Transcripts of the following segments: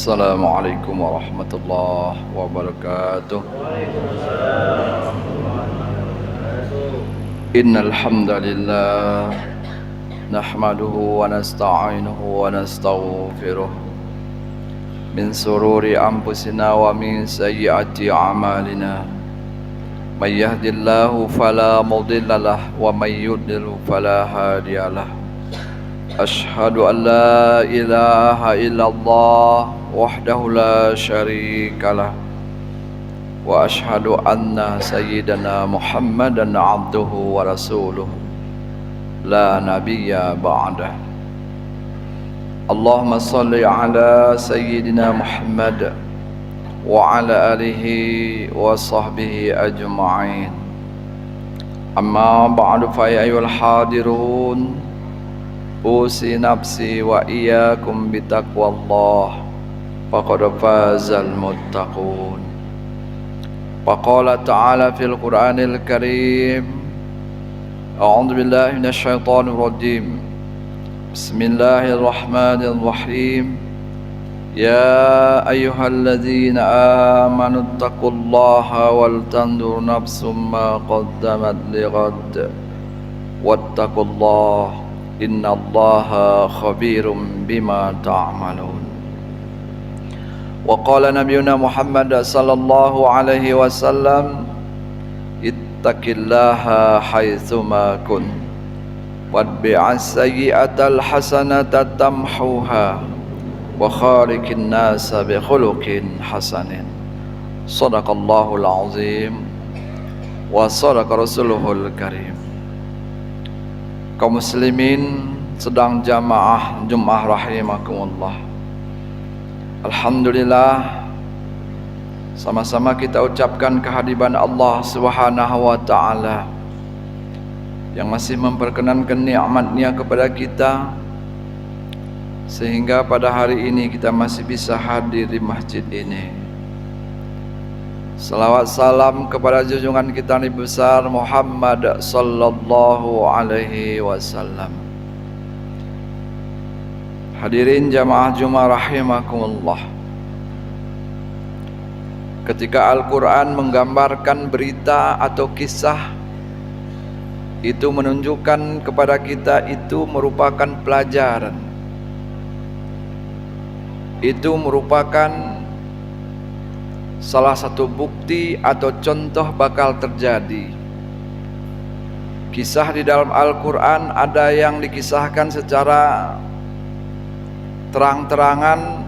Assalamualaikum warahmatullahi wabarakatuh. Innal hamdalillah nahmaduhu wa nasta'inuhu wa nastaghfiruh min sururi anfusina wa min sayyiati a'malina. May yahdihillahu fala mudhillalah wa may yudlil fala hadiyalah. Ashhadu an la ilaha illallah wahdahu la syarikalah wa ashhadu anna sayyidana Muhammadan abduhu wa rasuluh la nabiyya ba'dah. Allahumma salli ala sayyidina Muhammad wa ala alihi wa sahbihi ajma'in. Amma ba'du fa ya ayyuhal hadirun, usi nafsi wa iyyakum bitaqwallah faqad fazal muttaqun. Faqala ta'ala fil Qur'anil Karim, a'udzu billahi minasy syaithanir rajim. Bismillahirrahmanirrahim. Ya ayyuhalladzina amanu taqullaha wal tanzur nafsum ma qaddamat lighad wattaqullaha innallaha khabirum bima ta'malun. Wa qala nabiyuna Muhammad sallallahu alaihi wasallam, ittaqillaha haitsuma kun watbi'as sayyi'atal hasanata tamhuha wa khaliqin nasa bi khuluqin hasanin. Shadaqallahul azim wa shadaqa rasuluhul karim. Kaum muslimin sedang jamaah Jumat rahimakumullah. Alhamdulillah, sama-sama kita ucapkan kehadiran Allah Subhanahu wa taala yang masih memperkenankan nikmat-Nya kepada kita sehingga pada hari ini kita masih bisa hadir di masjid ini. Salawat salam kepada junjungan kita Nabi besar Muhammad sallallahu alaihi wasallam. Hadirin jamaah Jumat rahimakumullah. Ketika Al-Quran menggambarkan berita atau kisah, itu menunjukkan kepada kita itu merupakan pelajaran. Itu merupakan salah satu bukti atau contoh bakal terjadi. Kisah di dalam Al-Quran ada yang dikisahkan secara terang-terangan,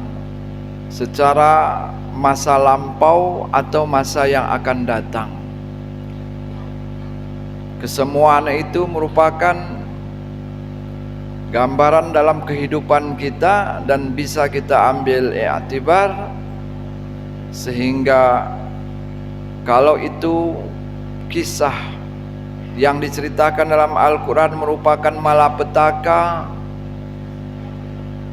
secara masa lampau atau masa yang akan datang. Kesemuaan itu merupakan gambaran dalam kehidupan kita dan bisa kita ambil i'tibar, sehingga kalau itu kisah yang diceritakan dalam Al-Quran merupakan malapetaka,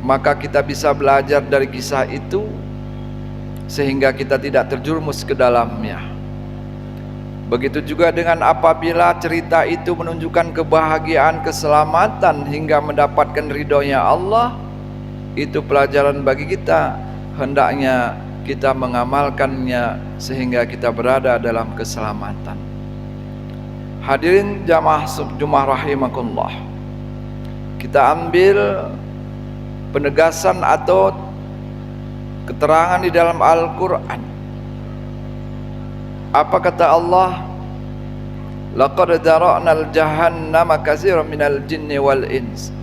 maka kita bisa belajar dari kisah itu sehingga kita tidak terjerumus ke dalamnya. Begitu juga dengan apabila cerita itu menunjukkan kebahagiaan, keselamatan hingga mendapatkan ridhonya Allah, itu pelajaran bagi kita. Hendaknya kita mengamalkannya sehingga kita berada dalam keselamatan. Hadirin jamaah Jumat rahimakumullah, kita ambil penegasan atau keterangan di dalam Al-Quran. Apa kata Allah? Laqad dara'nal jahannama katsiran minal jinni wal ins.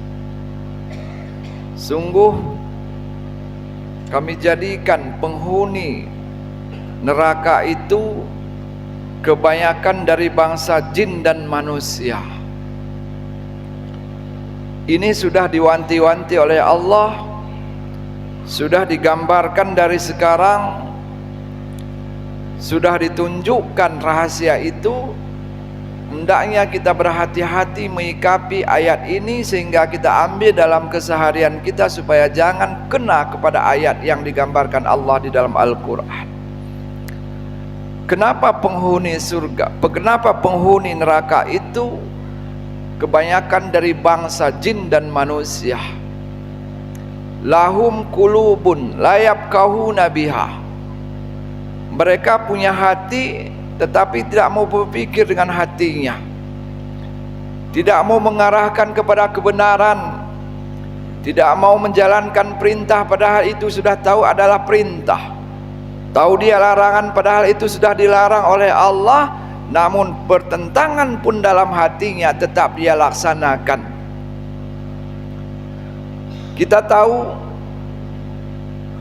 Sungguh kami jadikan penghuni neraka itu kebanyakan dari bangsa jin dan manusia. Ini sudah diwanti-wanti oleh Allah, sudah digambarkan dari sekarang, sudah ditunjukkan rahasia itu. Hendaknya kita berhati-hati menyikapi ayat ini sehingga kita ambil dalam keseharian kita supaya jangan kena kepada ayat yang digambarkan Allah di dalam Al-Quran. Kenapa penghuni surga, kenapa penghuni neraka itu kebanyakan dari bangsa jin dan manusia? lahum qulubun la yafqahuna biha. Mereka punya hati tetapi tidak mau berpikir dengan hatinya, tidak mau mengarahkan kepada kebenaran, tidak mau menjalankan perintah padahal itu sudah tahu adalah perintah, tahu dia larangan padahal itu sudah dilarang oleh Allah, namun bertentangan pun dalam hatinya tetap dia laksanakan. Kita tahu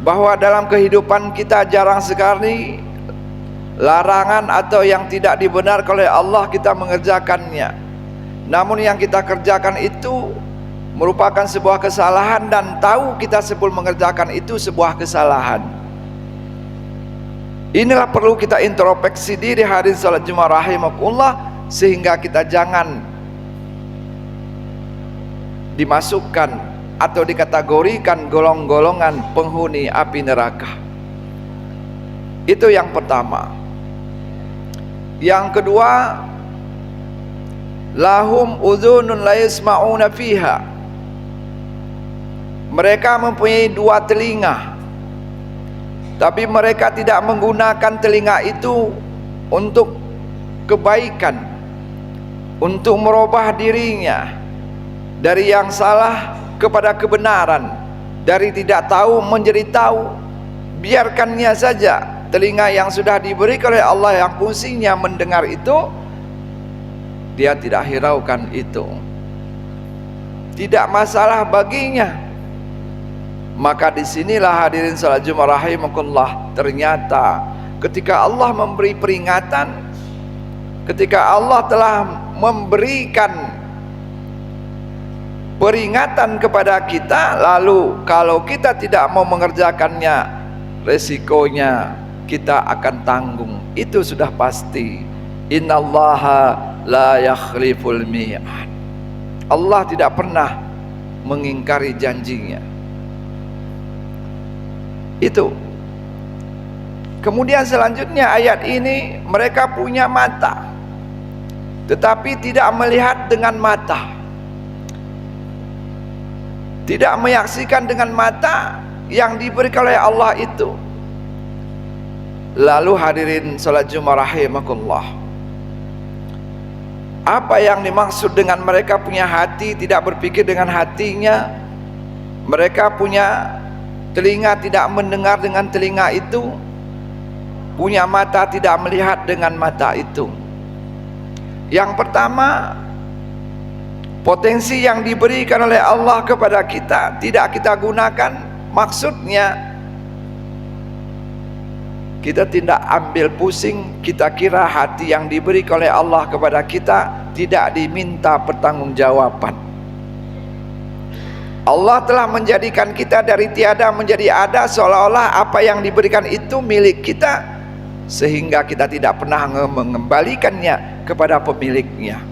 bahwa dalam kehidupan kita jarang sekali larangan atau yang tidak dibenarkan oleh Allah kita mengerjakannya. Namun yang kita kerjakan itu merupakan sebuah kesalahan dan tahu kita sebelum mengerjakan itu sebuah kesalahan. Inilah perlu kita introspeksi diri hadirin salat Jumat rahimakumullah, sehingga kita jangan dimasukkan atau dikategorikan golongan penghuni api neraka. Itu yang pertama. Yang kedua, lahum udhunun la yasma'una fiha. Mereka mempunyai dua telinga, tapi mereka tidak menggunakan telinga itu untuk kebaikan, untuk merubah dirinya dari yang salah kepada kebenaran, dari tidak tahu menjadi tahu. Biarkannya saja telinga yang sudah diberikan oleh Allah yang fungsinya mendengar itu, dia tidak hiraukan itu, tidak masalah baginya. Maka disinilah hadirin salat Jumat rahimakumullah, ternyata ketika Allah memberi peringatan, ketika Allah telah memberikan peringatan kepada kita, lalu kalau kita tidak mau mengerjakannya, resikonya kita akan tanggung. Itu sudah pasti. Innallaha la yakhliful mi'ad. Allah tidak pernah mengingkari janjinya. Itu. Kemudian selanjutnya ayat ini, mereka punya mata tetapi tidak melihat dengan mata, tidak menyaksikan dengan mata yang diberikan oleh Allah itu. Lalu hadirin salat Jumat rahimakumullah, apa yang dimaksud dengan mereka punya hati tidak berpikir dengan hatinya, mereka punya telinga tidak mendengar dengan telinga itu, punya mata tidak melihat dengan mata itu? Yang pertama, potensi yang diberikan oleh Allah kepada kita tidak kita gunakan. Maksudnya kita tidak ambil pusing, kita kira hati yang diberikan oleh Allah kepada kita tidak diminta pertanggungjawaban. Allah telah menjadikan kita dari tiada menjadi ada, seolah-olah apa yang diberikan itu milik kita, sehingga kita tidak pernah mengembalikannya kepada pemiliknya.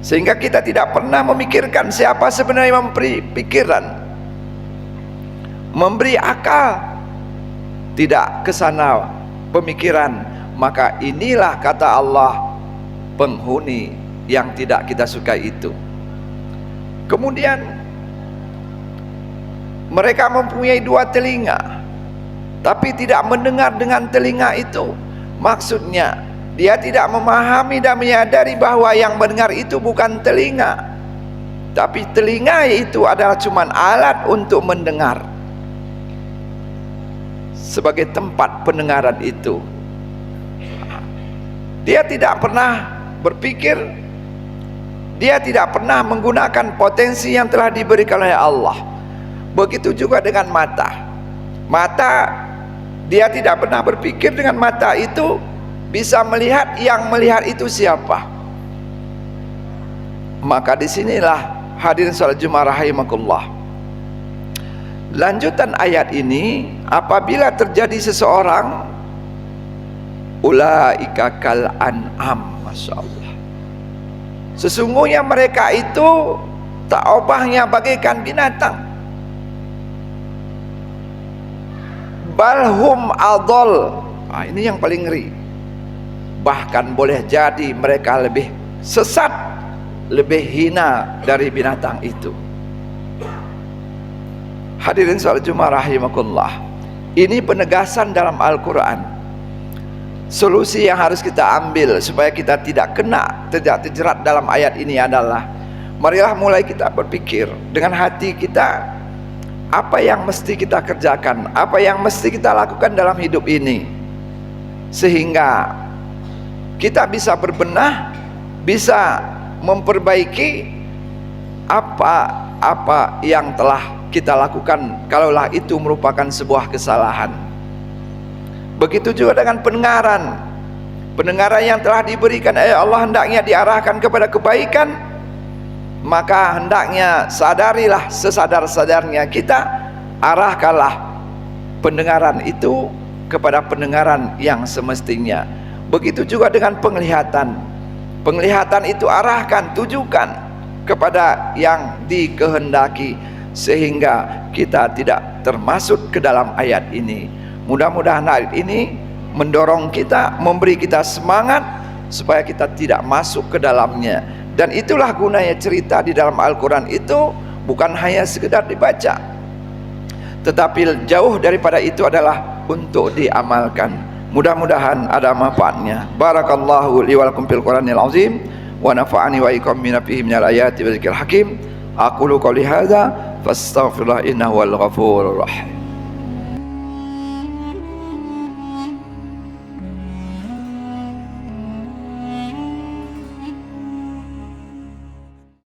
Sehingga kita tidak pernah memikirkan siapa sebenarnya memberi pikiran, memberi akal, tidak ke sana pemikiran. Maka inilah kata Allah, penghuni yang tidak kita sukai itu. Kemudian mereka mempunyai dua telinga tapi tidak mendengar dengan telinga itu. Maksudnya dia tidak memahami dan menyadari bahwa yang mendengar itu bukan telinga, tapi telinga itu adalah cuma alat untuk mendengar, sebagai tempat pendengaran itu. Dia tidak pernah berpikir, dia tidak pernah menggunakan potensi yang telah diberikan oleh Allah. Begitu juga dengan mata. Mata, dia tidak pernah berpikir dengan mata itu bisa melihat, yang melihat itu siapa. Maka disinilah hadirin salat Jumat rahimakumullah, lanjutan ayat ini, apabila terjadi seseorang, ulaika kal an'am, masya Allah, sesungguhnya mereka itu tak obahnya bagaikan binatang, balhum adol. Ini yang paling ngeri. Bahkan boleh jadi mereka lebih sesat, lebih hina dari binatang itu. Hadirin salat Jumat rahimakumullah, ini penegasan dalam Al-Quran. Solusi yang harus kita ambil supaya kita tidak terjerat dalam ayat ini adalah, marilah mulai kita berpikir dengan hati kita, apa yang mesti kita kerjakan, apa yang mesti kita lakukan dalam hidup ini, sehingga kita bisa berbenah, bisa memperbaiki apa yang telah kita lakukan kalaulah itu merupakan sebuah kesalahan. Begitu juga dengan pendengaran yang telah diberikan oleh Allah, hendaknya diarahkan kepada kebaikan, maka hendaknya sadarilah sesadar-sadarnya kita, arahkanlah pendengaran itu kepada pendengaran yang semestinya. Begitu juga dengan penglihatan itu arahkan, tujukan kepada yang dikehendaki, sehingga kita tidak termasuk ke dalam ayat ini. Mudah-mudahan ayat ini mendorong kita, memberi kita semangat supaya kita tidak masuk ke dalamnya. Dan itulah gunanya cerita di dalam Al-Quran itu, bukan hanya sekedar dibaca, tetapi jauh daripada itu adalah untuk diamalkan. Mudah-mudahan ada manfaatnya. Barakallahu li wa lakum fil Qur'anil azim, wa nafa'ani wa iyyakum bima fihi minal ayati wa dzikril hakim. Aqulu qouli hadza fastaghfirullah innahu wal ghafurur rahim.